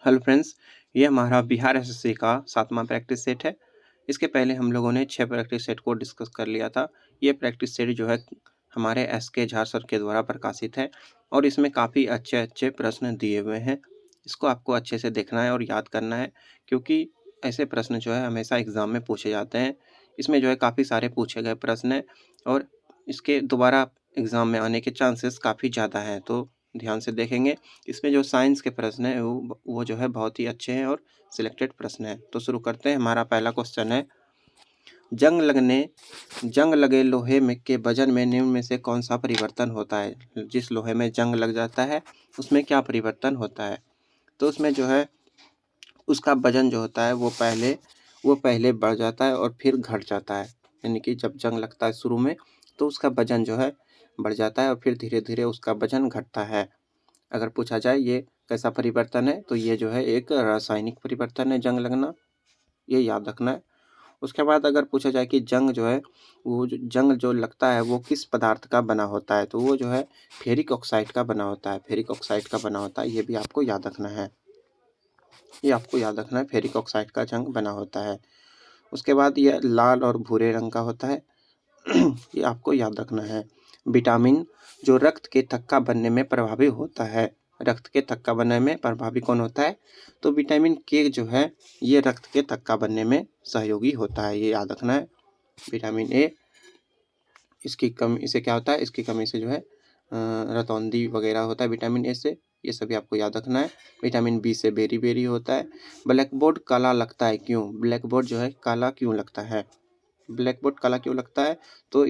Hello friends, ये हमारा Bihar SSC का 7वां प्रैक्टिस सेट है। इसके पहले हम लोगों ने 6 प्रैक्टिस सेट को डिस्कस कर लिया था। ये प्रैक्टिस सेट जो है हमारे एसके झा सर के द्वारा प्रकाशित है और इसमें काफ़ी अच्छे-अच्छे प्रश्न दिए हुए हैं। इसको आपको अच्छे से देखना है और याद करना है क्योंकि ऐसे प्रश्न जो है हमेशा एग्ज़ाम में पूछे जाते हैं। इसमें जो है काफ़ी सारे पूछे गए प्रश्न हैं और इसके दोबारा एग्ज़ाम में आने के चांसेस काफ़ी ज़्यादा हैं, तो ध्यान से देखेंगे। इसमें जो साइंस के प्रश्न हैं वो जो है बहुत ही अच्छे हैं और सिलेक्टेड प्रश्न हैं। तो शुरू करते हैं। हमारा पहला क्वेश्चन है, जंग लगे लोहे में के वजन में निम्न में से कौन सा परिवर्तन होता है? जिस लोहे में जंग लग जाता है उसमें क्या परिवर्तन होता है? तो उसमें जो है उसका वजन जो होता है वो पहले बढ़ जाता है और फिर घट जाता है। यानी कि जब जंग लगता है शुरू में तो उसका वजन जो है बढ़ जाता है और फिर धीरे-धीरे उसका वजन घटता है। अगर पूछा जाए ये कैसा परिवर्तन है, तो ये जो है एक रासायनिक परिवर्तन है जंग लगना, ये याद रखना है। उसके बाद अगर पूछा जाए कि जंग जो लगता है वो किस पदार्थ का बना होता है, तो वो जो है फेरिक ऑक्साइड का बना होता है। फेरिक ऑक्साइड का बना होता है, ये भी आपको याद रखना है। ये आपको याद रखना है, फेरिक ऑक्साइड का जंग बना होता है। उसके बाद ये लाल और भूरे रंग का होता है। ये आपको याद रखना है। विटामिन जो रक्त के थक्का बनने में प्रभावी होता है। रक्त के थक्का बनने में प्रभावी कौन होता है? तो विटामिन के जो है ये रक्त के थक्का बनने में सहयोगी होता है, ये याद रखना है। विटामिन ए इसकी कमी से क्या होता है? इसकी कमी से जो है रतौंधी वगैरह होता है विटामिन ए से, ये सभी आपको याद रखना है। विटामिन बी से बेरी-बेरी होता है। ब्लैक बोर्ड काला लगता है क्यों? ब्लैक बोर्ड जो है काला क्यों लगता है? ब्लैक बोर्ड काला क्यों लगता है? तो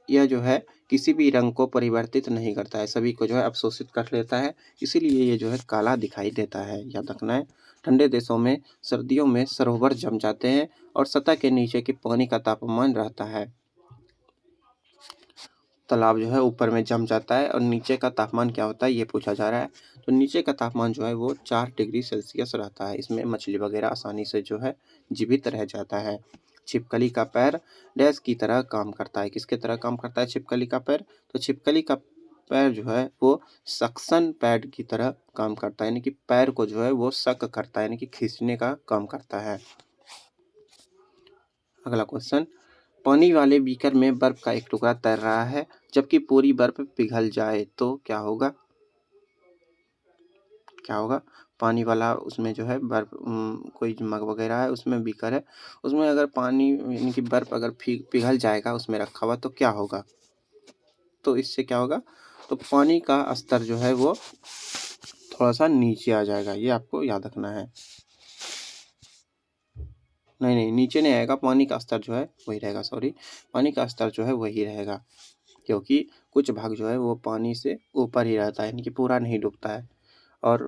यह जो है किसी भी रंग को परिवर्तित नहीं करता है, सभी को जो है अवशोषित कर लेता है, इसीलिए ये जो है काला दिखाई देता है, याद रखना है। ठंडे देशों में सर्दियों में सरोवर जम जाते हैं और सतह के नीचे के पानी का तापमान रहता है। तालाब जो है ऊपर में जम जाता है और नीचे का तापमान क्या होता है ये पूछा जा रहा है। तो नीचे का तापमान जो है वो 4 डिग्री सेल्सियस रहता है। इसमें मछली वगैरह आसानी से जो है जीवित रह जाता है। छिपकली का पैर डैश की तरह काम करता है। किसके तरह काम करता है छिपकली का पैर? तो छिपकली का पैर जो है वो सक्शन पैड की तरह काम करता है, यानी कि पैर को जो है वो सक करता है, यानी कि खींचने का काम करता है। अगला क्वेश्चन, पानी वाले बीकर में बर्फ का एक टुकड़ा तैर रहा है जबकि पूरी बर्फ पिघल जाए तो क्या होगा? क्या होगा? पानी वाला उसमें जो है बर्फ कोई मग वगैरह है उसमें बीकर है, उसमें अगर पानी यानी कि बर्फ अगर पिघल जाएगा उसमें रखा हुआ तो क्या होगा? तो इससे क्या होगा? तो पानी का स्तर जो है वो थोड़ा-सा नीचे आ जाएगा, ये आपको याद रखना है। नहीं, नीचे नहीं आएगा, पानी का स्तर जो है वही रहेगा, सॉरी, पानी का स्तर जो है वही रहेगा, क्योंकि कुछ भाग जो है वो पानी से ऊपर ही रहता है, यानी कि पूरा नहीं डूबता है और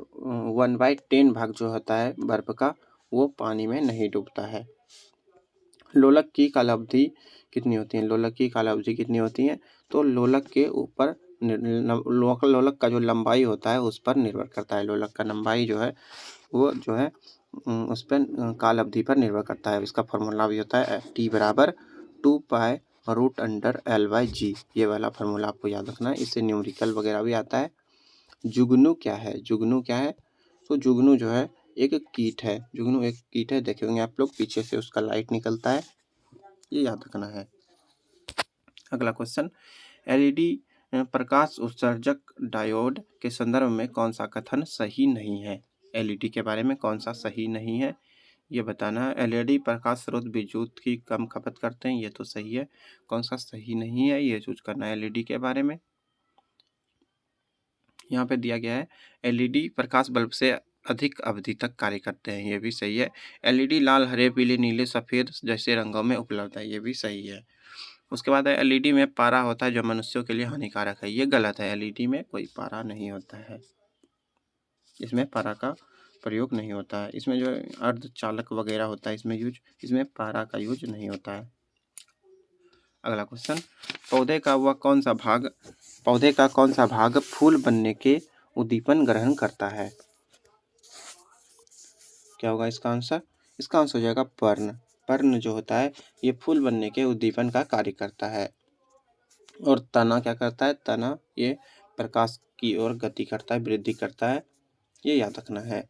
1/10 भाग जो होता है बर्फ का वो पानी में नहीं डूबता है। लोलक की कालावधि कितनी होती है? लोलक की कालावधि कितनी होती है? तो लोलक के ऊपर लोलक का जो लंबाई होता है उस पर निर्भर करता है। लोलक का लंबाई जो है वो जो है उस पर काल अवधि पर निर्भर करता है। इसका फॉर्मूला भी होता है टी बराबर 2 पाई रूट अंडर L/G, ये वाला फॉर्मूला आपको याद रखना है। इससे न्यूमेरिकल वगैरह भी आता है। जुगनू क्या है? जुगनू क्या है? तो जुगनू जो है एक कीट है। जुगनू एक कीट है, देखे होंगे आप लोग, पीछे से उसका लाइट निकलता है, ये याद रखना है। अगला क्वेश्चन, एलईडी प्रकाश उत्सर्जक डायोड के संदर्भ में कौन सा कथन सही नहीं है? एलईडी के बारे में कौन सा सही नहीं है ये बताना है। एलईडी प्रकाश स्रोत विद्युत की कम खपत करते हैं, ये तो सही है। कौन सा सही नहीं है ये चूज करना है एलईडी के बारे में। यहाँ पे दिया गया है एलईडी प्रकाश बल्ब से अधिक अवधि तक कार्य करते हैं, ये भी सही है। एलईडी लाल, हरे, पीले, नीले, सफ़ेद जैसे रंगों में उपलब्ध है, ये भी सही है। उसके बाद है एलईडी में पारा होता है जो मनुष्यों के लिए हानिकारक है, ये गलत है। एलईडी में कोई पारा नहीं होता है, इसमें पारा का प्रयोग नहीं होता है। इसमें जो अर्धचालक वगैरह होता है इसमें पारा का यूज नहीं होता है। अगला क्वेश्चन, पौधे का कौन सा भाग फूल बनने के उद्दीपन ग्रहण करता है? क्या होगा इसका आंसर? इसका आंसर हो जाएगा पर्ण। पर्ण जो होता है ये फूल बनने के उद्दीपन का कार्य करता है। और तना क्या करता है? तना ये प्रकाश की ओर गति करता है, वृद्धि करता है, ये याद रखना है।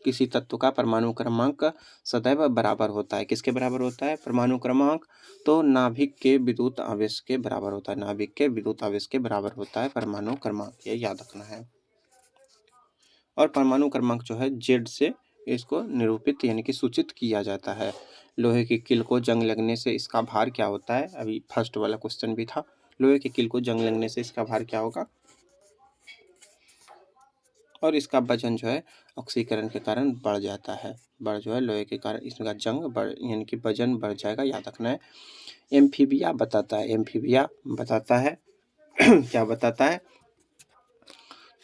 किसी तत्व का परमाणु क्रमांक सदैव बराबर होता है। किसके बराबर होता है परमाणु क्रमांक? तो नाभिक के विद्युत आवेश के बराबर होता है। नाभिक के विद्युत आवेश के बराबर होता है परमाणु क्रमांक, ये याद रखना है। और परमाणु क्रमांक जो है जेड से इसको निरूपित यानी कि सूचित किया जाता है। लोहे की कील को जंग लगने से इसका भार क्या होता है? अभी फर्स्ट वाला क्वेश्चन भी था। लोहे की कील को जंग लगने से इसका भार क्या होगा? और इसका वजन जो है ऑक्सीकरण के कारण बढ़ जाता है। बढ़ जो है लोहे के कारण इसका जंग बढ़ यानी कि वजन बढ़ जाएगा, याद रखना है। एम्फीबिया बताता है, एम्फीबिया बताता है क्या बताता है?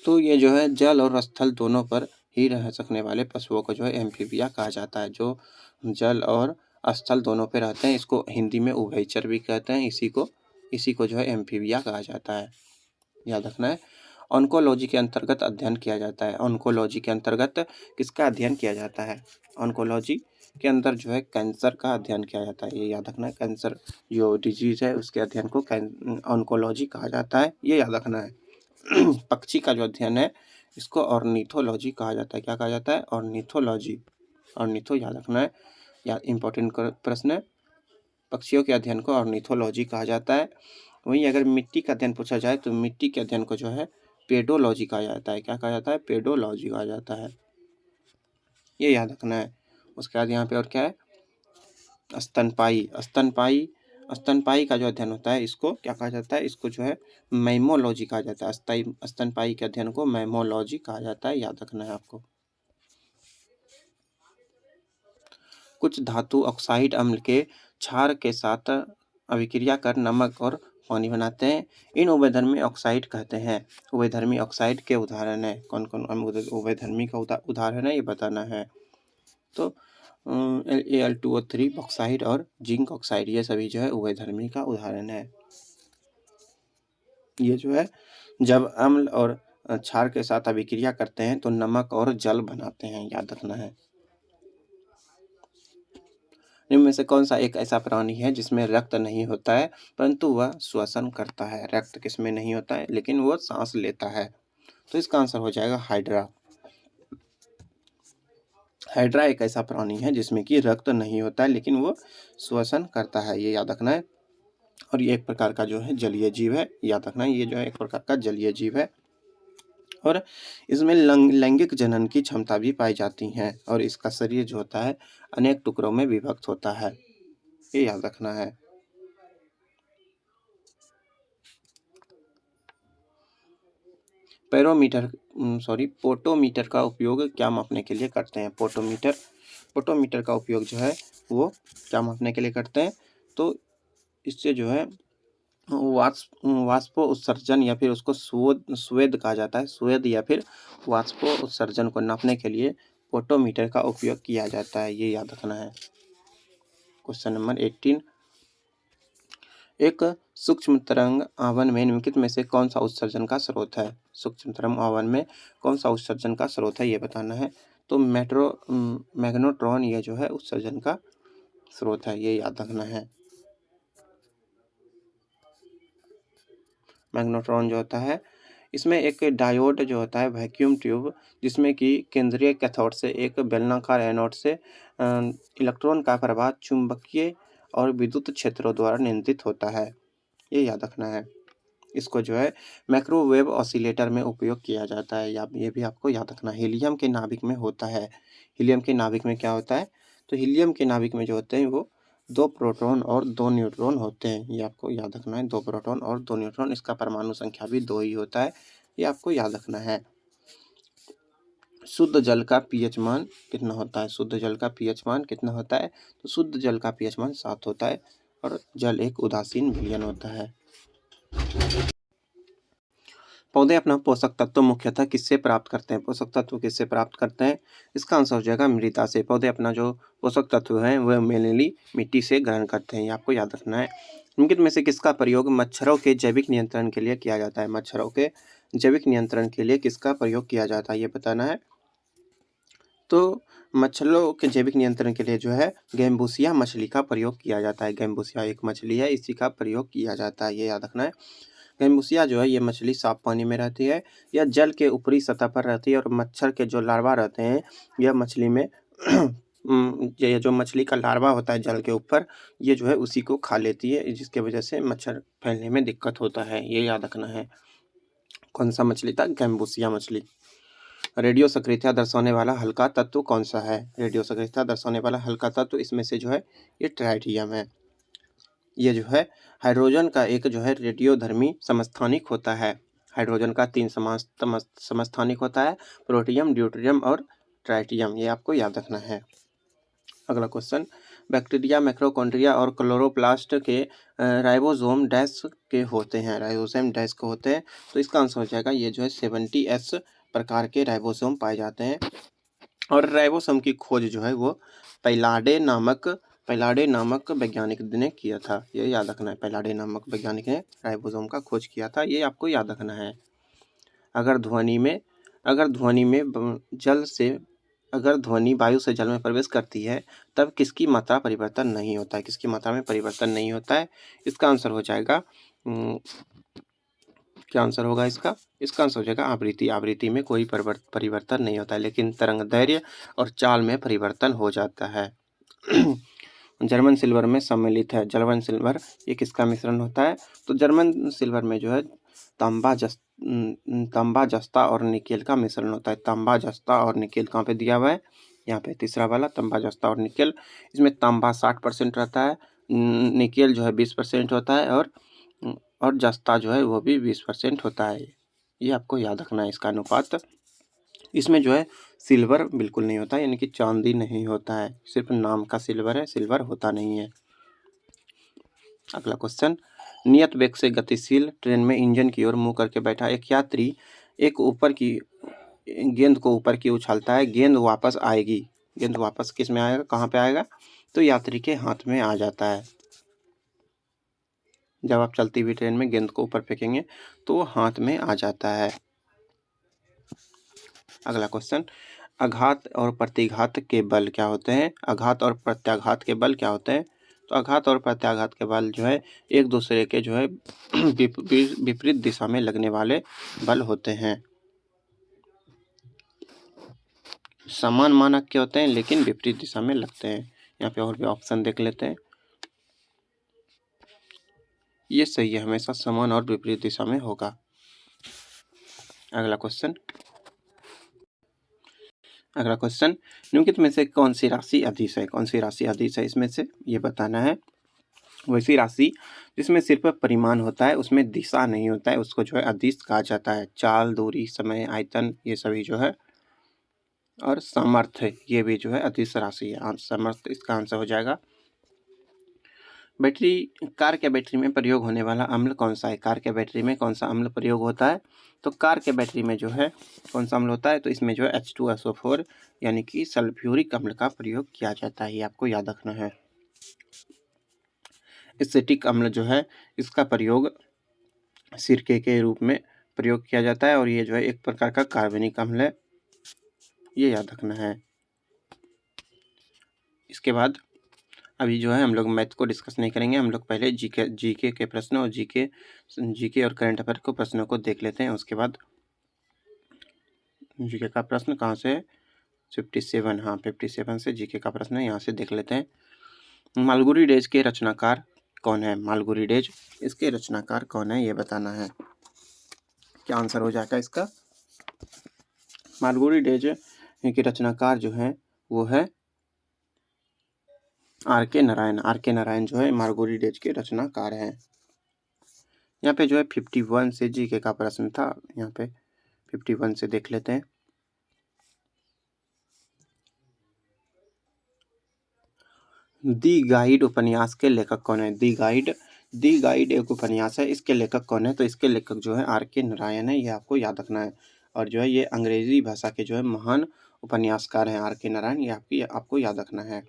तो ये जो है जल और स्थल दोनों पर ही रह सकने वाले पशुओं को जो है एम्फीबिया कहा जाता है। जो जल और स्थल दोनों पे रहते हैं इसको हिंदी में उभयचर भी कहते हैं। इसी को जो है एम्फीबिया कहा जाता है, याद रखना है। ऑन्कोलॉजी के अंतर्गत अध्ययन किया जाता है। ऑन्कोलॉजी के अंतर्गत किसका अध्ययन किया जाता है? ऑन्कोलॉजी के अंदर जो है कैंसर का अध्ययन किया जाता है, ये याद रखना है। कैंसर जो डिजीज है उसके अध्ययन को ऑन्कोलॉजी कहा जाता है, ये याद रखना है। पक्षी का जो अध्ययन है इसको ऑर्निथोलॉजी कहा जाता है। क्या कहा जाता है? ऑर्निथोलॉजी। ऑर्निथो याद रखना है, या इंपॉर्टेंट प्रश्न है। पक्षियों के अध्ययन को ऑर्निथोलॉजी कहा जाता है। वहीं अगर मिट्टी का अध्ययन पूछा जाए तो मिट्टी के अध्ययन को जो है पेडोलॉजी कहा जाता है। क्या कहा जाता है? पेडोलॉजी कहा जाता है, ये याद रखना है। उसके बाद यहाँ पे और क्या है? स्तनपायी। स्तनपायी का जो अध्ययन होता है इसको क्या कहा जाता है? इसको जो है मैमोलॉजी कहा जाता है। स्तनपायी के अध्ययन को मैमोलॉजी कहा जाता है, याद रखना है आपको। कुछ धातु ऑक्साइड अम्ल के क्षार के साथ अभिक्रिया कर नमक और पानी बनाते हैं। इन उभयधर्मी ऑक्साइड कहते हैं। उभयधर्मी ऑक्साइड के उदाहरण है कौन कौन? उभयधर्मी का उदाहरण है ये बताना है। तो Al2O3 ऑक्साइड और जिंक ऑक्साइड ये सभी जो है उभयधर्मी का उदाहरण है। ये जो है जब अम्ल और क्षार के साथ अभिक्रिया करते हैं तो नमक और जल बनाते हैं, याद रखना है। निम्न में से कौन सा एक ऐसा प्राणी है जिसमें रक्त नहीं होता है परंतु वह श्वसन करता है? रक्त किसमें नहीं होता है लेकिन वह सांस लेता है, तो इसका आंसर हो जाएगा हाइड्रा। हाइड्रा एक ऐसा प्राणी है जिसमें कि रक्त नहीं होता है लेकिन वो श्वसन करता है, ये याद रखना है। और ये एक प्रकार का जो है जलीय जीव है, याद रखना है। ये जो है एक प्रकार का जलीय जीव है और इसमें लैंगिक जनन की क्षमता भी पाई जाती है और इसका शरीर जो होता है अनेक टुकड़ों में विभक्त होता है, ये याद रखना है। पोटोमीटर का उपयोग क्या मापने के लिए करते हैं? पोटोमीटर का उपयोग जो है वो क्या मापने के लिए करते हैं? तो इससे जो है वाष्प उत्सर्जन या फिर उसको स्वेद कहा जाता है। स्वेद या फिर वाष्प उत्सर्जन को नापने के लिए पोटोमीटर का उपयोग किया जाता है, ये याद रखना है। क्वेश्चन नंबर 18, एक सूक्ष्म तरंग आवन में निम्नलिखित में से कौन सा उत्सर्जन का स्रोत है? सूक्ष्म तरंग आवन में कौन सा उत्सर्जन का स्रोत है ये बताना है। तो मैग्नेट्रॉन ये जो है उत्सर्जन का स्रोत है, ये याद रखना है। मैग्नेट्रॉन जो होता है इसमें एक डायोड जो होता है वैक्यूम ट्यूब जिसमें कि केंद्रीय कैथोड से एक बेलनाकार एनोड से इलेक्ट्रॉन का प्रवाह चुंबकीय और विद्युत क्षेत्रों द्वारा नियंत्रित होता है, ये याद रखना है। इसको जो है माइक्रोवेव ऑसिलेटर में उपयोग किया जाता है, या ये भी आपको याद रखना है। हीलियम के नाभिक में होता है। हीलियम के नाभिक में क्या होता है? तो हीलियम के नाभिक में जो होते हैं वो 2 प्रोटॉन और 2 न्यूट्रॉन होते हैं, ये आपको याद रखना है। 2 प्रोटॉन और 2 न्यूट्रॉन, इसका परमाणु संख्या भी 2 ही होता है, ये आपको याद रखना है। शुद्ध जल का पीएच मान कितना होता है? शुद्ध जल का पीएच मान कितना होता है? तो शुद्ध जल का पीएच मान 7 होता है और जल एक उदासीन विलयन होता है। पौधे अपना पोषक तत्व मुख्यतः किससे प्राप्त करते हैं? पोषक तत्व किससे प्राप्त करते हैं? इसका आंसर हो जाएगा मृदा से। पौधे अपना जो पोषक तत्व है वह मेनली मिट्टी से ग्रहण करते हैं, ये आपको याद रखना है। निम्नलिखित में से किसका प्रयोग मच्छरों के जैविक नियंत्रण के लिए किया जाता है? मच्छरों के जैविक नियंत्रण के लिए किसका प्रयोग किया जाता है ये बताना है। तो मच्छरों के जैविक नियंत्रण के लिए जो है गैम्बूसिया मछली का प्रयोग किया जाता है। गैम्बूसिया एक मछली है, इसी का प्रयोग किया जाता है, ये याद रखना है। गैम्बूसिया जो है ये मछली साफ पानी में रहती है। यह जल के ऊपरी सतह पर रहती है और मच्छर के जो लार्वा रहते हैं, यह मछली में ये जो मछली का लार्वा होता है जल के ऊपर, ये जो है उसी को खा लेती है, जिसकी वजह से मच्छर फैलने में दिक्कत होता है। ये याद रखना है। कौन सा मछली था? गैम्बूसिया मछली। रेडियो सक्रियता दर्शाने वाला हल्का तत्व कौन सा है? रेडियो सक्रियता दर्शाने वाला हल्का तत्व इसमें से जो है ये ट्राइटियम है। ये जो है हाइड्रोजन का एक जो है रेडियोधर्मी समस्थानिक होता है। हाइड्रोजन का 3 समस्थानिक होता है, प्रोटियम, ड्यूटेरियम और ट्राइटियम। ये आपको याद रखना है। अगला क्वेश्चन, बैक्टीरिया, माइटोकॉन्ड्रिया और क्लोरोप्लास्ट के राइबोसोम डैश के होते हैं? राइबोसोम डैश के होते हैं, तो इसका आंसर हो जाएगा ये जो है 70S प्रकार के राइबोसोम पाए जाते हैं। और राइबोसोम की खोज जो है वो पैलाडे नामक वैज्ञानिक ने किया था। ये याद रखना है। पैलाडे नामक वैज्ञानिक ने राइबोसोम का खोज किया था। ये आपको याद रखना है। अगर ध्वनि वायु से जल में प्रवेश करती है, तब किसकी मात्रा परिवर्तन नहीं होता है? किसकी मात्रा में परिवर्तन नहीं होता है? इसका आंसर हो जाएगा क्या आंसर होगा इसका? इसका आंसर हो जाएगा आवृत्ति। आवृत्ति में कोई परिवर्तन नहीं होता है, लेकिन तरंग दैर्घ्य और चाल में परिवर्तन हो जाता है। जर्मन सिल्वर में सम्मिलित है। जर्मन सिल्वर ये किसका मिश्रण होता है? तो जर्मन सिल्वर में जो है तांबा, जस्ता और निकेल का मिश्रण होता है। तांबा, जस्ता और निकेल कहाँ पे दिया हुआ है? यहाँ पे तीसरा वाला, तांबा, जस्ता और निकेल। इसमें तांबा 60% रहता है, निकेल जो है 20% होता है, और जस्ता जो है वो भी 20% होता है। ये आपको याद रखना है इसका अनुपात। इसमें जो है सिल्वर बिल्कुल नहीं होता है, यानी कि चांदी नहीं होता है, सिर्फ नाम का सिल्वर है, सिल्वर होता नहीं है। अगला क्वेश्चन, नियत वेग से गतिशील ट्रेन में इंजन की ओर मुंह करके बैठा एक यात्री गेंद को ऊपर की उछालता है। गेंद वापस आएगी। गेंद वापस किस में आएगा? कहाँ पे आएगा? तो यात्री के हाथ में आ जाता है। जब आप चलती हुई ट्रेन में गेंद को ऊपर फेंकेंगे तो वो हाथ में आ जाता है। अगला क्वेश्चन, आघात और प्रतिघात के बल क्या होते हैं? आघात और प्रत्याघात के बल क्या होते हैं? तो आघात और प्रत्याघात के बल जो है एक दूसरे के जो है विपरीत दिशा में लगने वाले बल होते हैं। समान मानक के होते हैं लेकिन विपरीत दिशा में लगते हैं। यहाँ पे और भी ऑप्शन देख लेते हैं। ये सही है, हमेशा समान और विपरीत दिशा में होगा। अगला क्वेश्चन, निम्नलिखित में से कौन सी राशि अदिश है? कौन सी राशि अदिश है इसमें से? ये बताना है। वैसी राशि जिसमें सिर्फ परिमाण होता है, उसमें दिशा नहीं होता है, उसको जो है अदिश कहा जाता है। चाल, दूरी, समय, आयतन, ये सभी जो है, और सामर्थ्य, ये भी जो है अदिश राशि है। सामर्थ्य इसका आंसर हो जाएगा। कार के बैटरी में प्रयोग होने वाला अम्ल कौन सा है? कार के बैटरी में कौन सा अम्ल प्रयोग होता है? तो कार के बैटरी में जो है कौन सा अम्ल होता है? तो इसमें जो है H2SO4 यानी कि सल्फ्यूरिक अम्ल का प्रयोग किया जाता है। ये आपको याद रखना है। एसिटिक अम्ल जो है इसका प्रयोग सिरके के रूप में प्रयोग किया जाता है, और ये जो है एक प्रकार का कार्बनिक अम्ल है। ये याद रखना है। इसके बाद अभी जो है हम लोग मैथ को डिस्कस नहीं करेंगे। हम लोग पहले जीके के प्रश्न और जीके और करंट अफेयर को प्रश्नों को देख लेते हैं। उसके बाद जीके का प्रश्न कहाँ से है? 57, हाँ 57 से जीके का प्रश्न है, यहाँ से देख लेते हैं। मालगुडी डेज के रचनाकार कौन है? मालगुडी डेज इसके रचनाकार कौन है, ये बताना है। क्या आंसर हो जाएगा इसका? मालगुडी डेज के रचनाकार जो है वो है आर.के. नारायण। आर.के. नारायण जो है मालगुडी डेज के रचनाकार हैं। यहाँ पे जो है 51 से जीके का प्रश्न था, यहाँ पे 51 से देख लेते हैं। दी गाइड उपन्यास के लेखक कौन है? दी गाइड एक उपन्यास है, इसके लेखक कौन है? तो इसके लेखक जो है आर.के. नारायण है। ये आपको याद रखना है। और जो है ये अंग्रेजी भाषा के जो है महान उपन्यासकार हैं आर.के. नारायण। ये आपको याद रखना है।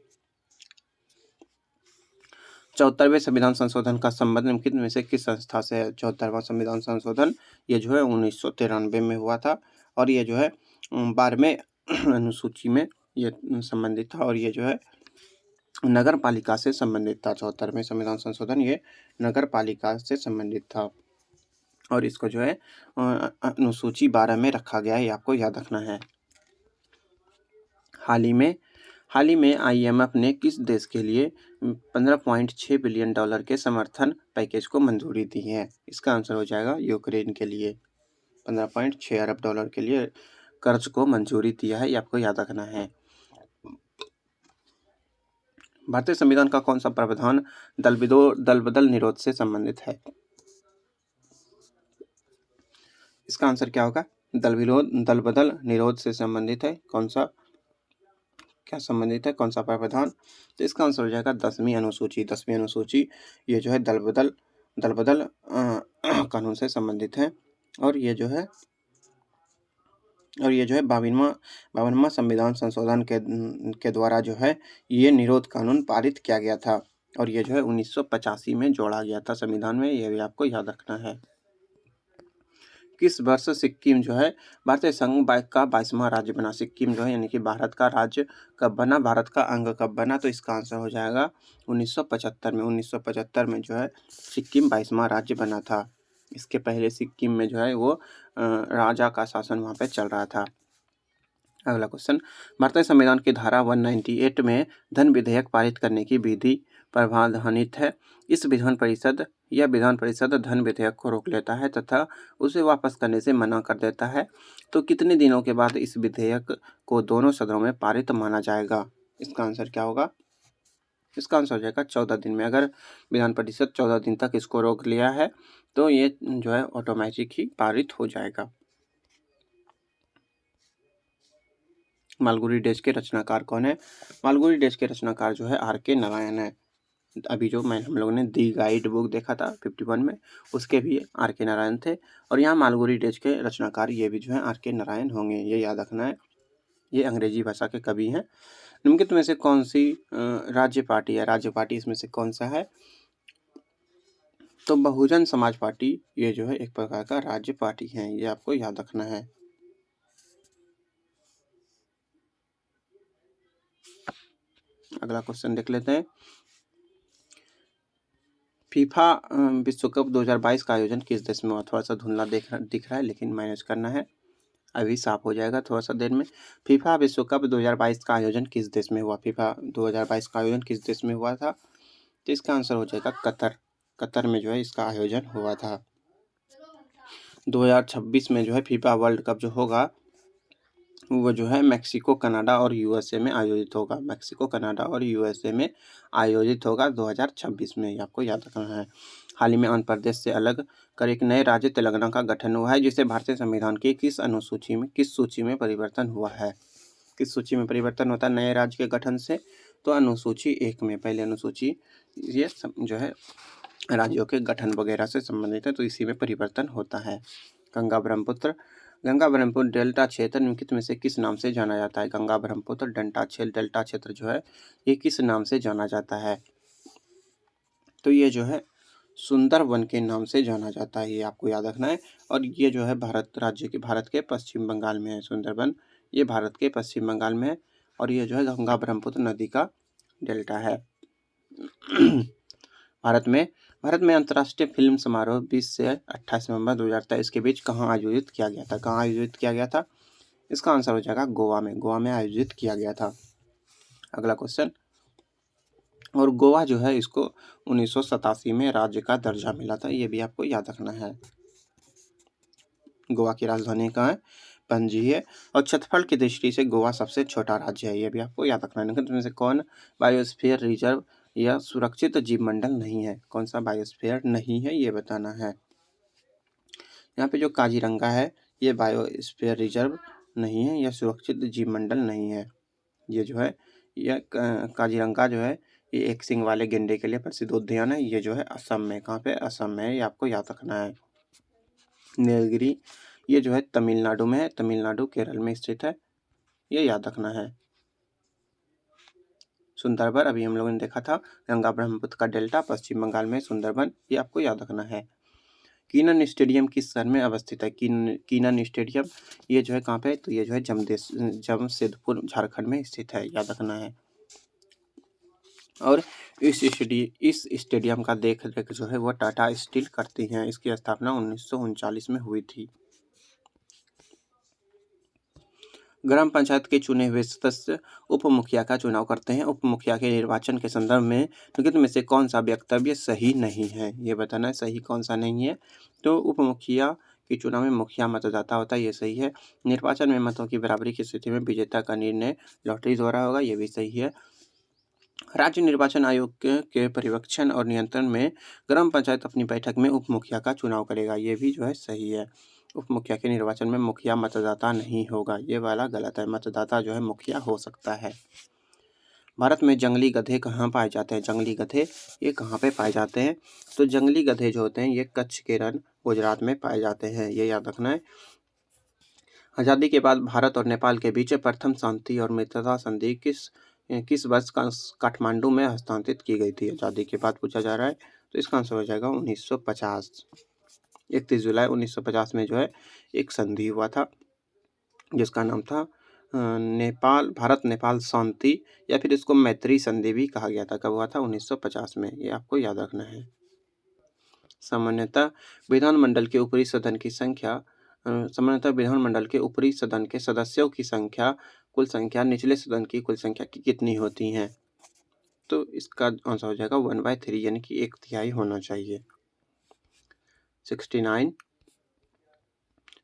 74वें संविधान संशोधन का संबंध निम्नलिखित में से किस संस्था से है? 74वां संविधान संशोधन ये जो है 1993 में हुआ था, और ये जो है 12वें अनुसूची में ये संबंधित था, और ये जो है नगर पालिका से संबंधित था। 74वें संविधान संशोधन ये नगर पालिका से संबंधित था। और इसको जो है अनुसूची 12 में रखा गया है, ये आपको याद रखना है। हाल ही में IMF ने किस देश के लिए 15.6 बिलियन डॉलर के समर्थन पैकेज को मंजूरी दी है? इसका आंसर हो जाएगा यूक्रेन के लिए 15.6 अरब डॉलर के लिए कर्ज को मंजूरी दिया है, ये आपको याद रखना है। भारतीय संविधान का कौन सा प्रावधान दल बदल निरोध से संबंधित है? इसका आंसर क्या होगा? दल बदल निरोध से संबंधित है। कौन सा प्रावधान? तो इसका आंसर हो जाएगा 10वीं अनुसूची। ये जो है दल बदल कानून से संबंधित है। और ये जो है 52वां संविधान संशोधन के द्वारा जो है ये निरोध कानून पारित किया गया था, और ये जो है 1985 में जोड़ा गया था संविधान में, ये भी आपको याद रखना है। किस वर्ष सिक्किम जो है भारतीय संघ का 22वां राज्य बना? सिक्किम जो है यानी कि भारत का राज्य कब बना, भारत का अंग कब बना? तो इसका आंसर हो जाएगा 1975 में। 1975 में जो है सिक्किम 22वां राज्य बना था। इसके पहले सिक्किम में जो है वो राजा का शासन वहाँ पे चल रहा था। अगला क्वेश्चन, भारतीय संविधान की धारा 198 में धन विधेयक पारित करने की विधि प्रावधानित है। यह विधान परिषद धन विधेयक को रोक लेता है तथा उसे वापस करने से मना कर देता है। तो कितने दिनों के बाद इस विधेयक को दोनों सदनों में पारित माना जाएगा? इसका आंसर क्या होगा? इसका आंसर हो जाएगा 14 दिन में। अगर विधान परिषद 14 दिन तक इसको रोक लिया है तो ये जो है ऑटोमेटिक ही पारित हो जाएगा। मालगुडी डेज के रचनाकार कौन है? मालगुडी डेज के रचनाकार जो है R.K. नारायण है। अभी जो हम लोगों ने दी गाइड बुक देखा था 51 में, उसके भी R.K. नारायण थे। और यहाँ मालगुडी डेज के रचनाकार ये भी जो है R.K. नारायण होंगे, ये याद रखना है। ये अंग्रेजी भाषा के कवि हैं। निम्नलिखित में से कौन सी राज्य पार्टी है? राज्य पार्टी इसमें से कौन सा है? तो बहुजन समाज पार्टी ये जो है एक प्रकार का राज्य पार्टी है, ये आपको याद रखना है। अगला क्वेश्चन देख लेते हैं। फीफा विश्व कप 2022 का आयोजन किस देश में हुआ? थोड़ा सा धुंधला दिख रहा है, लेकिन मैनेज करना है, अभी साफ हो जाएगा थोड़ा सा देर में। फीफा विश्व कप 2022 का आयोजन किस देश में हुआ? फीफा 2022 का आयोजन किस देश में हुआ था? तो इसका आंसर हो जाएगा कतर में जो है इसका आयोजन हुआ था। 2026 में जो है फीफा वर्ल्ड कप जो होगा वो जो है मैक्सिको, कनाडा और USA में आयोजित होगा। मैक्सिको, कनाडा और USA में आयोजित होगा 2026 में, ये आपको याद रखना है। हाल ही में आंध्र प्रदेश से अलग कर एक नए राज्य तेलंगाना का गठन हुआ है, जिसे भारतीय संविधान की किस सूची में परिवर्तन हुआ है? किस सूची में परिवर्तन होता है नए राज्य के गठन से? तो अनुसूची 1 में। पहले अनुसूची ये जो है राज्यों के गठन वगैरह से संबंधित है, तो इसी में परिवर्तन होता है। गंगा ब्रह्मपुत्र डेल्टा क्षेत्र निम्नलिखित में से किस नाम से जाना जाता है? गंगा ब्रह्मपुत्र डेल्टा क्षेत्र जो है ये किस नाम से जाना जाता है? तो ये जो है सुंदरवन के नाम से जाना जाता है, ये आपको याद रखना है। और ये जो है भारत के पश्चिम बंगाल में है सुंदरवन, ये भारत के पश्चिम बंगाल में है। और ये जो है गंगा ब्रह्मपुत्र नदी का डेल्टा है। भारत में अंतर्राष्ट्रीय फिल्म समारोह 20 से 28 नवंबर 2023 के बीच कहाँ आयोजित किया गया था? इसका आंसर हो जाएगा गोवा में आयोजित किया गया था। अगला क्वेश्चन, और गोवा जो है इसको 1987 में राज्य का दर्जा मिला था, ये भी आपको याद रखना है। गोवा की राजधानी कहाँ है? पणजी है। और क्षेत्रफल की दृष्टि से गोवा सबसे छोटा राज्य है, ये भी आपको याद रखना है। इनमें से कौन बायोस्फीयर रिजर्व या सुरक्षित जीव मंडल नहीं है? कौन सा बायोस्फीयर नहीं है, ये बताना है। यहाँ पे जो काजीरंगा है ये बायोस्फीयर रिजर्व नहीं है, यह सुरक्षित जीव मंडल नहीं है। ये जो है यह काजीरंगा जो है ये एक सिंग वाले गेंडे के लिए प्रसिद्ध उद्यान है। ये जो है असम में, कहाँ पे? असम में है, ये आपको याद रखना है। नीलगिरी ये जो है तमिलनाडु में है, तमिलनाडु केरल में स्थित है, ये याद रखना है। सुंदरबन अभी हम लोगों ने देखा था, गंगा ब्रह्मपुत्र का डेल्टा पश्चिम बंगाल में सुंदरबन, ये आपको याद रखना है। कीनन स्टेडियम किस शहर में अवस्थित है? कीनन स्टेडियम ये जो है कहाँ पे? तो ये जो है जमशेदपुर झारखंड में स्थित है, याद रखना है। और इस स्टेडियम का देख रेख जो है वो टाटा स्टील करती हैं। इसकी स्थापना 1939 में हुई थी। ग्राम पंचायत के चुने हुए सदस्य उप मुखिया का चुनाव करते हैं। उप मुखिया के निर्वाचन के संदर्भ में निम्नलिखित में से कौन सा वक्तव्य सही नहीं है, ये बताना है सही कौन सा नहीं है। तो उप मुखिया के चुनाव में मुखिया मतदाता होता है, ये सही है। निर्वाचन में मतों की बराबरी की स्थिति में विजेता का निर्णय लॉटरी द्वारा होगा, ये भी सही है। राज्य निर्वाचन आयोग के पर्यवेक्षण और नियंत्रण में ग्राम पंचायत अपनी बैठक में उप मुखिया का चुनाव करेगा, ये भी जो है सही है। उप मुखिया के निर्वाचन में मुखिया मतदाता नहीं होगा, ये वाला गलत है। मतदाता जो है मुखिया हो सकता है। भारत में जंगली गधे कहाँ पाए जाते हैं? जंगली गधे ये कहाँ पे पाए जाते हैं? तो जंगली गधे जो होते हैं ये कच्छ के रण गुजरात में पाए जाते हैं, ये याद रखना है। आज़ादी के बाद भारत और नेपाल के बीच प्रथम शांति और मित्रता संधि किस वर्ष काठमांडू में हस्तांतरित की गई थी? आज़ादी के बाद पूछा जा रहा है, तो इसका आंसर हो जाएगा 1950। 31 जुलाई 1950 में जो है एक संधि हुआ था जिसका नाम था भारत नेपाल शांति, या फिर इसको मैत्री संधि भी कहा गया था। कब हुआ था? 1950 में, ये आपको याद रखना है। सामान्यतः विधानमंडल के ऊपरी सदन की संख्या सामान्यतः विधानमंडल के ऊपरी सदन के सदस्यों की संख्या कुल संख्या निचले सदन की कुल संख्या की कितनी होती है? तो इसका आंसर हो जाएगा 1/3, यानी कि 1/3 होना चाहिए। 69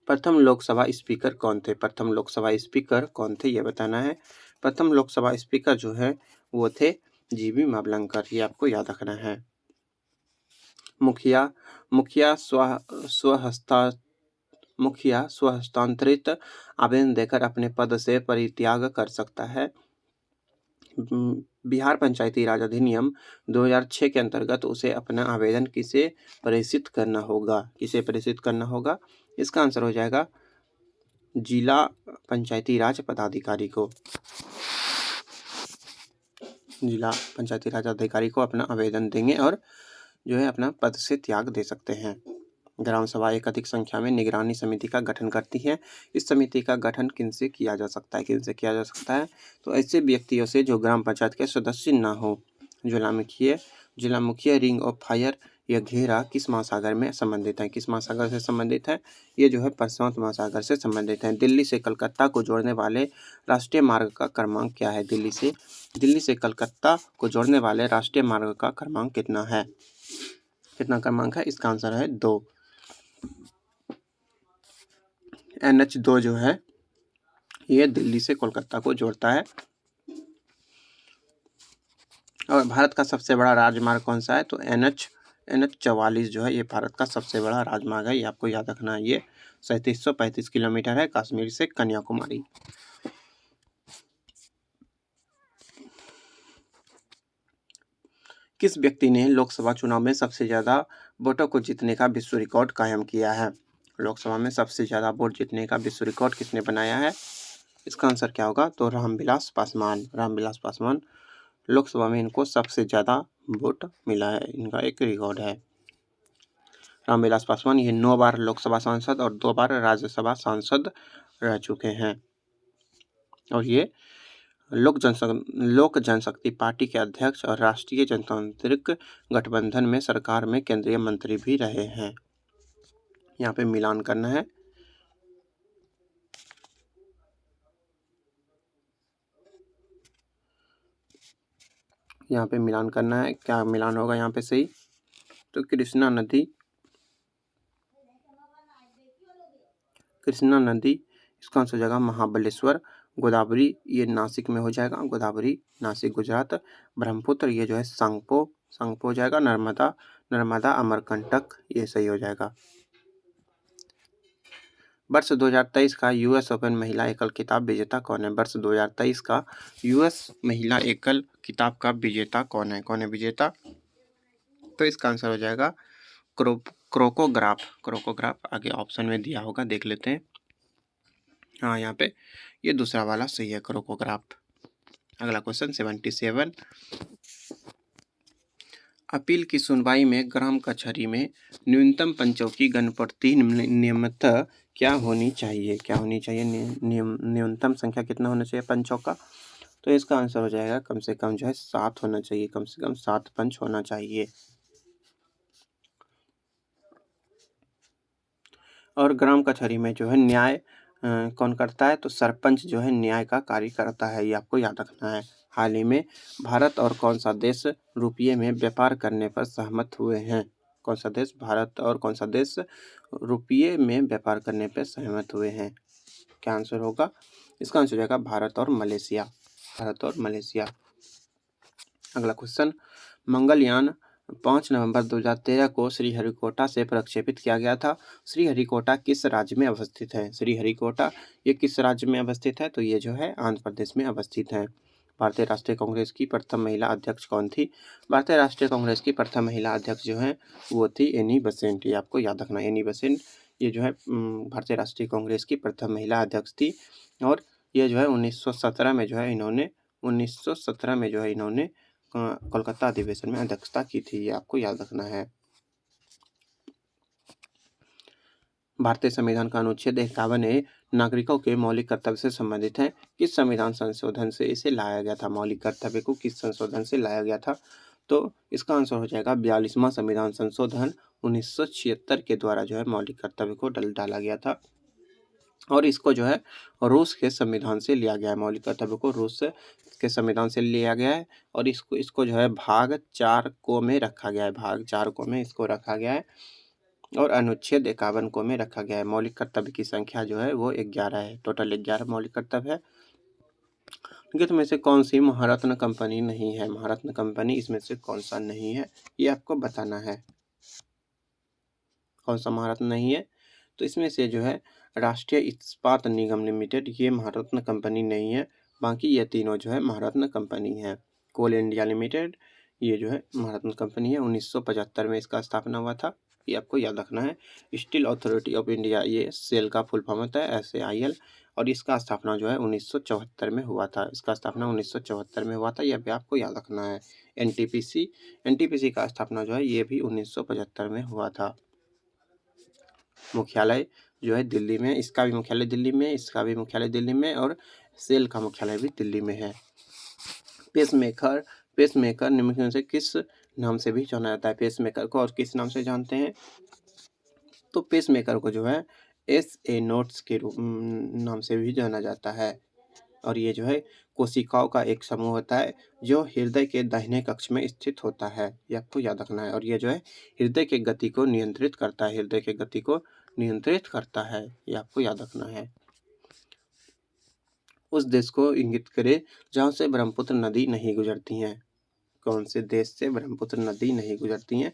प्रथम लोकसभा स्पीकर कौन थे? प्रथम लोकसभा स्पीकर कौन थे ये बताना है। प्रथम लोकसभा स्पीकर जो है वो थे जीवी मावलंकर, ये आपको याद रखना है। मुखिया स्वहस्तांतरित आवेदन देकर अपने पद से परित्याग कर सकता है। बिहार पंचायती राज अधिनियम 2006 के अंतर्गत उसे अपना आवेदन किसे प्रेषित करना होगा? किसे प्रेषित करना होगा? इसका आंसर हो जाएगा जिला पंचायती राज पदाधिकारी को। जिला पंचायती राज अधिकारी को अपना आवेदन देंगे और जो है अपना पद से त्याग दे सकते हैं। ग्राम सभा एक अधिक संख्या में निगरानी समिति का गठन करती है। इस समिति का गठन किनसे किया जा सकता है? किनसे किया जा सकता है? तो ऐसे व्यक्तियों से जो ग्राम पंचायत के सदस्य ना हो। ज्वालामुखी रिंग ऑफ फायर यह घेरा किस महासागर में संबंधित है? किस महासागर से संबंधित है? ये जो है प्रशांत महासागर से संबंधित है। दिल्ली से कलकत्ता को जोड़ने वाले राष्ट्रीय मार्ग का क्रमांक क्या है? दिल्ली से कलकत्ता को जोड़ने वाले राष्ट्रीय मार्ग का क्रमांक कितना है? कितना क्रमांक है? इसका आंसर है 2। NH2 जो है ये दिल्ली से कोलकाता को जोड़ता है। और भारत का सबसे बड़ा राजमार्ग कौन सा है? तो NH44 जो है ये भारत का सबसे बड़ा राजमार्ग है, ये आपको याद रखना है। ये 3735 किलोमीटर है, कश्मीर से कन्याकुमारी। किस व्यक्ति ने लोकसभा चुनाव में सबसे ज्यादा वोटों को जीतने का विश्व रिकॉर्ड कायम किया है? लोकसभा में सबसे ज्यादा वोट जीतने का विश्व रिकॉर्ड किसने बनाया है? इसका आंसर क्या होगा? तो रामविलास पासवान लोकसभा में इनको सबसे ज़्यादा वोट मिला है, इनका एक रिकॉर्ड है। रामविलास पासवान ये 9 बार लोकसभा सांसद और 2 बार राज्यसभा सांसद रह चुके हैं। और ये लोक जनशक्ति पार्टी के अध्यक्ष और राष्ट्रीय जनतांत्रिक गठबंधन में सरकार में केंद्रीय मंत्री भी रहे हैं। यहाँ पे मिलान करना है। यहाँ पे मिलान करना है, क्या मिलान होगा यहाँ पे सही? तो कृष्णा नदी इसका आंसर हो जाएगा महाबलेश्वर। गोदावरी ये नासिक में हो जाएगा, गोदावरी नासिक गुजरात। ब्रह्मपुत्र ये जो है सांगपो हो जाएगा। नर्मदा अमरकंटक ये सही हो जाएगा। वर्ष 2023 का US ओपन महिला एकल खिताब विजेता कौन है? वर्ष 2023 का US महिला एकल खिताब का विजेता कौन है? कौन है विजेता? तो इसका आंसर हो जाएगा क्रोकोग्राफ। आगे ऑप्शन में दिया होगा, देख लेते हैं। हाँ, यहाँ पे ये दूसरा वाला सही है, क्रोकोग्राफ। अगला क्वेश्चन 77। अपील की सुनवाई में ग्राम कचहरी में न्यूनतम पंचों की गणप्रति नियमितः क्या होनी चाहिए? न्यूनतम संख्या कितना होना चाहिए पंचों का? तो इसका आंसर हो जाएगा कम से कम जो है 7 होना चाहिए, कम से कम 7 पंच होना चाहिए। और ग्राम कचहरी में जो है न्याय कौन करता है? तो सरपंच जो है न्याय का कार्य करता है, ये आपको याद रखना है। हाल ही में भारत और कौन सा देश रुपये में व्यापार करने पर सहमत हुए हैं? कौन सा देश? भारत और कौन सा देश रुपये में व्यापार करने पर सहमत हुए हैं? क्या आंसर होगा? इसका आंसर हो जाएगा भारत और मलेशिया। भारत और मलेशिया। अगला क्वेश्चन, मंगलयान 5 नवंबर 2013 को श्रीहरिकोटा से प्रक्षेपित किया गया था। श्रीहरिकोटा किस राज्य में अवस्थित है? श्रीहरिकोटा ये किस राज्य में अवस्थित है? तो ये जो है आंध्र प्रदेश में अवस्थित है। भारतीय राष्ट्रीय कांग्रेस की प्रथम महिला अध्यक्ष कौन थी? भारतीय राष्ट्रीय कांग्रेस की प्रथम महिला अध्यक्ष जो है वो थी एनी बेसेंट। ये आपको याद रखना, एनी बेसेंट ये जो है भारतीय राष्ट्रीय कांग्रेस की प्रथम महिला अध्यक्ष थी। और ये जो है 1917 में जो है इन्होंने 1917 में जो है इन्होंने कोलकाता अधिवेशन में अध्यक्षता की थी। ये आपको याद रखना है। भारतीय संविधान का अनुच्छेद 51 नागरिकों के मौलिक कर्तव्य से संबंधित है। किस संविधान संशोधन से इसे लाया गया था? मौलिक कर्तव्य को किस संशोधन से लाया गया था? तो इसका आंसर हो जाएगा 42वां संविधान संशोधन 1976 के द्वारा जो है मौलिक कर्तव्य को डाला गया था। और इसको जो है रूस के संविधान से लिया गया है। मौलिक कर्तव्य को रूस के संविधान से लिया गया है और इसको जो है भाग 4 को में रखा गया है। भाग 4 को में इसको रखा गया है और अनुच्छेद 51 को में रखा गया है। मौलिक कर्तव्य की संख्या जो है वो 11 है। टोटल 11 मौलिक कर्तव्य है। निम्नलिखित में से कौन सी महारत्न कंपनी नहीं है? महारत्न कंपनी इसमें से कौन सा नहीं है, ये आपको बताना है। कौन सा महारत्न नहीं है? तो इसमें से जो है राष्ट्रीय इस्पात निगम लिमिटेड ये महारत्न कंपनी नहीं है। बाकी ये तीनों जो है महारत्न कंपनी है। कोल इंडिया लिमिटेड ये जो है महारत्न कंपनी है। 1975 में इसका स्थापना हुआ था, ये आपको याद रखना है। स्टील अथॉरिटी ऑफ इंडिया ये सेल का फुल फॉर्म होता है, SAIL। और इसका स्थापना जो है 1974 में हुआ था। इसका स्थापना 1974 में हुआ था, यह भी आपको याद रखना है। NTPC का स्थापना जो है ये भी 1975 में हुआ था। मुख्यालय जो है दिल्ली में, इसका भी मुख्यालय दिल्ली में, इसका भी मुख्यालय दिल्ली में और सेल का मुख्यालय भी दिल्ली में है। पेसमेकर निम्नलिखित में से किस नाम से भी जाना जाता है? पेसमेकर को और किस नाम से जानते हैं? तो पेसमेकर को जो है SA नोट्स के रूप नाम से भी जाना जाता है। और ये जो है कोशिकाओं का एक समूह होता है जो हृदय के दाहिने कक्ष में स्थित होता है, ये आपको याद रखना है। और ये जो है हृदय के गति को नियंत्रित करता है, हृदय के गति को नियंत्रित करता है, ये आपको याद रखना है। उस देश को इंगित करे जहाँ से ब्रह्मपुत्र नदी नहीं गुजरती हैं। कौन से देश से ब्रह्मपुत्र नदी नहीं गुजरती हैं?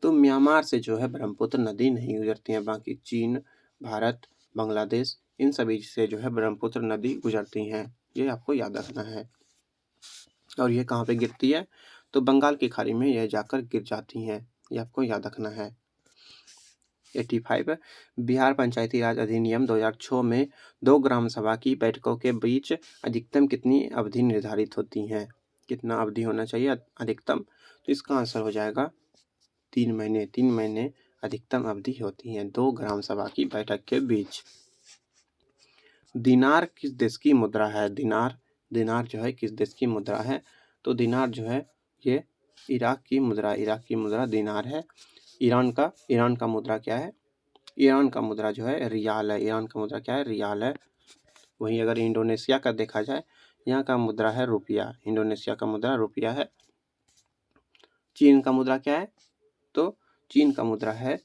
तो म्यांमार से जो है ब्रह्मपुत्र नदी नहीं गुजरती हैं। बाकी चीन, भारत, बांग्लादेश इन सभी से जो है ब्रह्मपुत्र नदी गुजरती हैं, ये आपको याद रखना है। और ये कहाँ पे गिरती है? तो बंगाल की खाड़ी में यह जाकर गिर जाती हैं, ये आपको याद रखना है। 85 बिहार पंचायती राज अधिनियम 2006 में 2 ग्राम सभा की बैठकों के बीच अधिकतम कितनी अवधि निर्धारित होती हैं? कितना अवधि होना चाहिए अधिकतम? तो इसका आंसर हो जाएगा 3 महीने। 3 महीने अधिकतम अवधि होती है 2 ग्राम सभा की बैठक के बीच। दिनार किस देश की मुद्रा है? दिनार जो है किस देश की मुद्रा है? तो दिनार जो है ये इराक की मुद्रा दिनार है। ईरान का मुद्रा क्या है? ईरान का मुद्रा जो है रियाल है। ईरान का मुद्रा क्या है? रियाल है। वहीं अगर इंडोनेशिया का देखा जाए, यहाँ का मुद्रा है रुपया। इंडोनेशिया का मुद्रा रुपया है। चीन का मुद्रा क्या है? तो चीन का मुद्रा है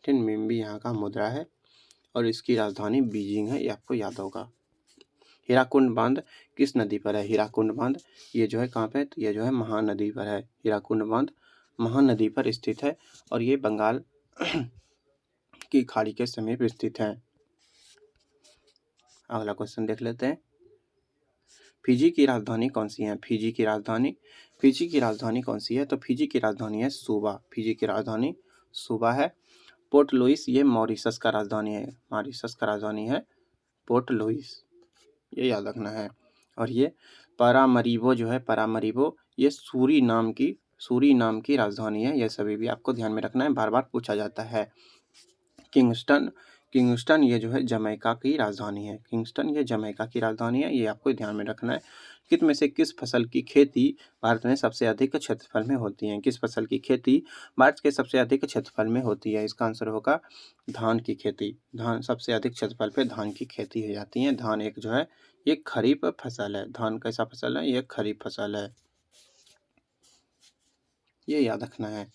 रेनमिंबी यहाँ का मुद्रा है और इसकी राजधानी बीजिंग है, ये आपको याद होगा। हीराकुंड बांध किस नदी पर है? हीराकुंड बांध ये जो है कहाँ पे? तो ये जो है महानदी पर है। हीराकुंड बांध महानदी पर स्थित है और ये बंगाल की खाड़ी के समीप स्थित है। अगला क्वेश्चन देख लेते हैं। फिजी की राजधानी कौन सी है? फिजी की राजधानी कौन सी है? तो फिजी की राजधानी है सूबा। फिजी की राजधानी सूबा है। पोर्ट लुइस ये मॉरिशस का राजधानी है। मॉरिशस का राजधानी है पोर्ट लुइस, ये याद रखना है। और ये पारामरीबो जो है ये सूरी नाम की राजधानी है। यह सभी भी आपको ध्यान में रखना है, बार बार पूछा जाता है। किंगस्टन किंगस्टन ये जो है जमैका की राजधानी है। किंगस्टन ये जमैका की राजधानी है, ये आपको ध्यान में रखना है। कित में से किस फसल की खेती भारत में सबसे अधिक क्षेत्रफल में होती है? किस फसल की खेती भारत के सबसे अधिक क्षेत्रफल में होती है? इसका आंसर होगा धान की खेती। धान सबसे अधिक क्षेत्रफल पे धान की खेती हो जाती है। धान एक जो है ये खरीफ फसल है। धान कैसा फसल है? ये खरीफ फसल है, ये याद रखना है।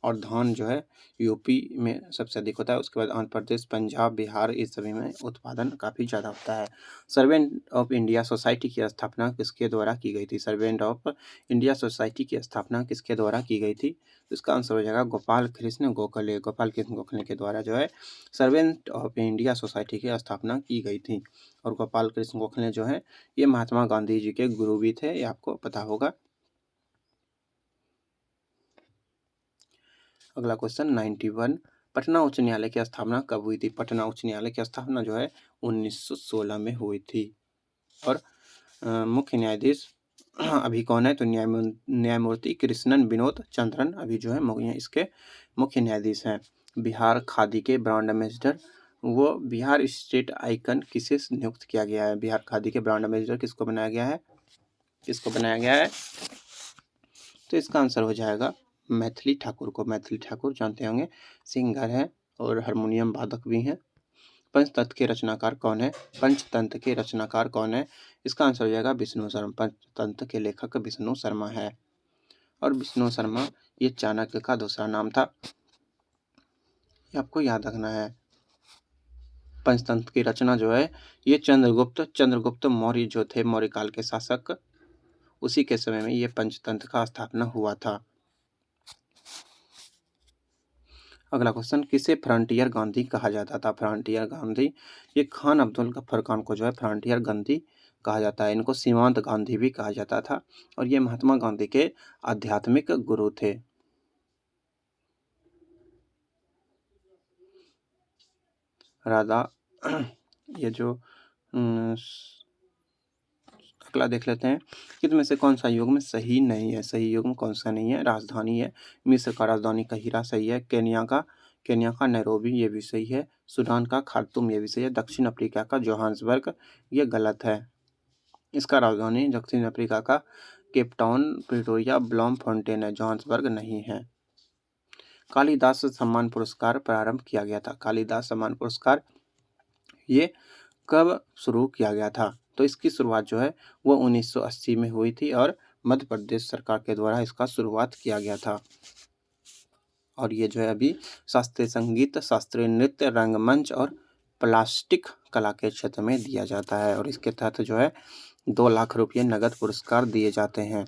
और धान जो है यूपी में सबसे अधिक होता है, उसके बाद आंध्र प्रदेश, पंजाब, बिहार, इस सभी में उत्पादन काफ़ी ज़्यादा होता है। सर्वेंट ऑफ इंडिया सोसाइटी की स्थापना किसके द्वारा की गई थी? सर्वेंट ऑफ इंडिया सोसाइटी की स्थापना किसके द्वारा की गई थी? तो इसका आंसर हो जाएगा गोपाल कृष्ण गोखले। गोपाल कृष्ण गोखले के द्वारा जो है सर्वेंट ऑफ इंडिया सोसाइटी की स्थापना की गई थी। और गोपाल कृष्ण गोखले जो है ये महात्मा गांधी जी के गुरु भी थे, ये आपको पता होगा। अगला क्वेश्चन 91, पटना उच्च न्यायालय की स्थापना कब हुई थी? पटना उच्च न्यायालय की स्थापना जो है 1916 में हुई थी। और मुख्य न्यायाधीश अभी कौन है? तो न्यायमूर्ति कृष्णन विनोद चंद्रन अभी जो है इसके मुख्य न्यायाधीश हैं। बिहार खादी के ब्रांड एम्बेसडर वो बिहार स्टेट आइकन किसे नियुक्त किया गया है? बिहार खादी के ब्रांड एम्बेसडर किसको बनाया गया है? किसको बनाया गया है? तो इसका आंसर हो जाएगा मैथिली ठाकुर को। मैथिली ठाकुर जानते होंगे, सिंगर हैं और हारमोनियम वादक भी हैं। पंचतंत्र के रचनाकार कौन है? पंचतंत्र के रचनाकार कौन है? इसका आंसर हो जाएगा विष्णु शर्मा। पंचतंत्र के लेखक विष्णु शर्मा है। और विष्णु शर्मा ये चाणक्य का दूसरा नाम था, ये आपको याद रखना है। पंचतंत्र की रचना जो है ये चंद्रगुप्त मौर्य जो थे, मौर्य काल के शासक, उसी के समय में ये पंचतंत्र का स्थापना हुआ था। अगला क्वेश्चन, किसे फ्रंटियर गांधी कहा जाता था? फ्रंटियर गांधी ये खान अब्दुल गफ्फार खान को जो है फ्रंटियर गांधी कहा जाता है। इनको सीमांत गांधी भी कहा जाता था और ये महात्मा गांधी के आध्यात्मिक गुरु थे। राधा ये जो अगला देख लेते हैं, कितने में से कौन सा युग्म सही नहीं है? सही युग्म कौन सा नहीं है? राजधानी है। मिस्र का राजधानी काहिरा सही है। केन्या का नैरोबी ये भी सही है। सूडान का खार्तूम ये भी सही है। दक्षिण अफ्रीका का जोहान्सबर्ग ये गलत है। इसका राजधानी दक्षिण अफ्रीका का केपटाउन, प्रिटोरिया, ब्लॉमफोंटेन है, जोहान्सबर्ग नहीं है। कालिदास सम्मान पुरस्कार प्रारंभ किया गया था। कालिदास सम्मान पुरस्कार ये कब शुरू किया गया था? तो इसकी शुरुआत जो है वो 1980 में हुई थी और मध्य प्रदेश सरकार के द्वारा इसका शुरुआत किया गया था। और ये जो है अभी शास्त्रीय संगीत, शास्त्रीय नृत्य, रंगमंच और प्लास्टिक कला के क्षेत्र में दिया जाता है और इसके तहत जो है 2 लाख रुपये नगद पुरस्कार दिए जाते हैं।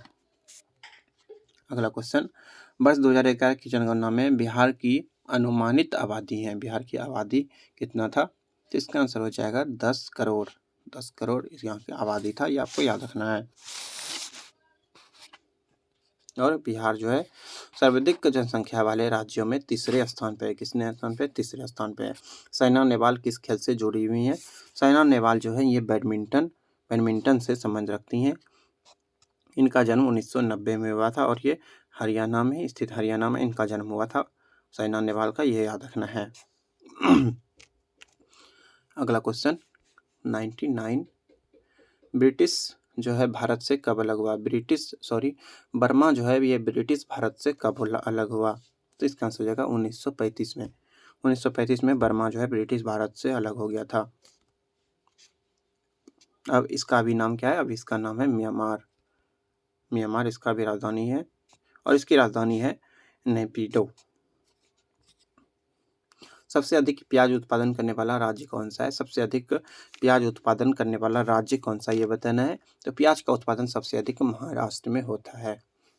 अगला क्वेश्चन, वर्ष 2011 की जनगणना में बिहार की अनुमानित आबादी है। बिहार की आबादी कितना था? तो इसका आंसर हो जाएगा 10 करोड़। 10 करोड़ इस यहाँ की आबादी था, ये आपको याद रखना है। और बिहार जो है सर्वाधिक जनसंख्या वाले राज्यों में तीसरे स्थान पे है। किसने स्थान पे? तीसरे स्थान पे है। साइना नेहवाल किस खेल से जुड़ी हुई हैं? साइना नेहवाल जो है ये बैडमिंटन से संबंध रखती हैं। इनका जन्म 1990 में हुआ था और ये हरियाणा में स्थित हरियाणा में इनका जन्म हुआ था। साइना नेहवाल का ये याद रखना है। अगला क्वेश्चन 99, ब्रिटिश जो है भारत से कब अलग हुआ? बर्मा जो है ये ब्रिटिश भारत से कब अलग हुआ? तो इसका आंसर हो जाएगा 1935 में। 1935 में बर्मा जो है ब्रिटिश भारत से अलग हो गया था। अब इसका भी नाम क्या है? अब इसका नाम है म्यांमार। म्यांमार इसका भी राजधानी है और इसकी राजधानी है नेपिडो। सबसे अधिक प्याज उत्पादन करने वाला राज्य कौन सा है? सबसे अधिक प्याज उत्पादन करने वाला राज्य कौन सा, ये बताना है। तो प्याज का उत्पादन सबसे अधिक महाराष्ट्र में होता है।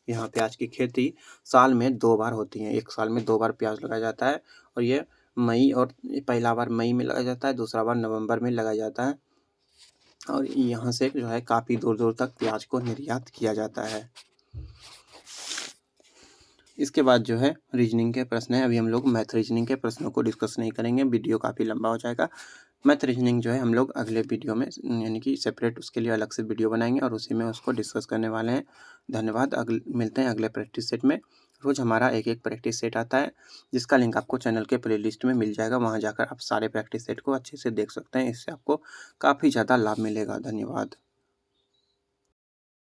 यहाँ प्याज की खेती साल में 2 बार होती है। एक साल में 2 बार प्याज लगाया जाता है और ये पहला बार मई में लगाया जाता है, दूसरा बार नवंबर में लगाया जाता है। और यहाँ से जो है काफ़ी दूर दूर तक प्याज को निर्यात किया जाता है। इसके बाद जो है रीजनिंग के प्रश्न है। अभी हम लोग मैथ रीजनिंग के प्रश्नों को डिस्कस नहीं करेंगे, वीडियो काफ़ी लंबा हो जाएगा। मैथ रीजनिंग जो है हम लोग अगले वीडियो में यानी कि सेपरेट उसके लिए अलग से वीडियो बनाएंगे और उसी में उसको डिस्कस करने वाले हैं। धन्यवाद। मिलते हैं अगले प्रैक्टिस सेट में। रोज़ हमारा एक एक प्रैक्टिस सेट आता है, जिसका लिंक आपको चैनल के प्लेलिस्ट में मिल जाएगा। वहाँ जाकर आप सारे प्रैक्टिस सेट को अच्छे से देख सकते हैं। इससे आपको काफ़ी ज़्यादा लाभ मिलेगा। धन्यवाद।